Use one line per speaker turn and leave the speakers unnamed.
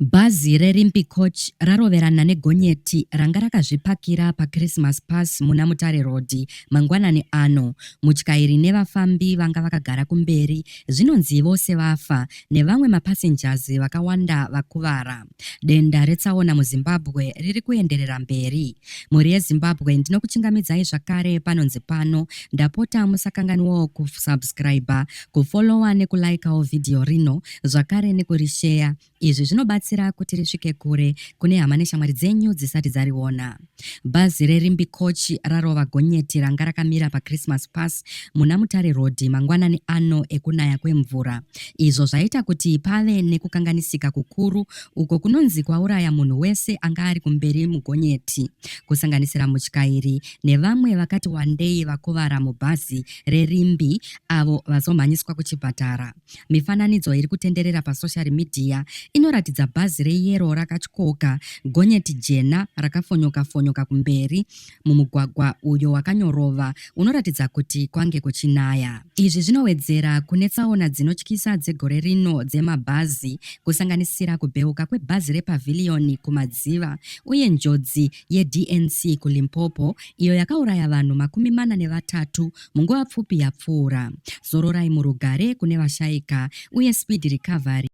Bhazi reRimbi coach raroverana neGonyeti ranga rakazvipakira paChristmas pass muna Mutare Road mangwanani ano. Mutyairi nevafambi vanga vakagara kumberi, zvinonzi vose vafa nevamwe mapassengers vakawanda vakuvara. Denda retsaona muZimbabwe riri kuenderera mberi. Muri yeZimbabwe ndinokuchingamidzai zvakare panonzi pano. Ndapota musakanganwawo kusubscribe, kufollowa nekulikewo video rino, zvakare nekurishare. Izvi zvinobatsira kuti risvike kure kune hama neshamwari dzenyu dzisati dzariona. Bhazi reRimbi coach rarova Gonyeti ranga rakamira paChristmas pass muna Mutare Road mangwanani ano ekunaya kwemvura. Izvo zvaita kuti pave nekukanganisika kukuru uko kunonzi kwauraya munhu wese anga ari kumberi muGonyeti, kusanganisira mutyairi nevamwe vakati wandei vakuvara mubhazi reRimbi avo vazomhanyiswa kuchipatara. Mifananidzo iri kutenderera pasocial media inoratidza bhazi reyero rakatyoka, Gonyeti jena rakafonyoka kumberi mumugwagwa uyo wakanyorova unoratidza kuti kwange kuchinaya. Izvi zvinowedzera kune tsaona dzinotyisa dzegore rino dzemabhazi, kusanganisira kubheuka kwebhazi rePavilion kumadziva uye njodzi yeDNC kuLimpopo iyo yakauraya vanhu 43 munguva pfupi yapfuura. Zororai murugare kune vashayika uye speed recovery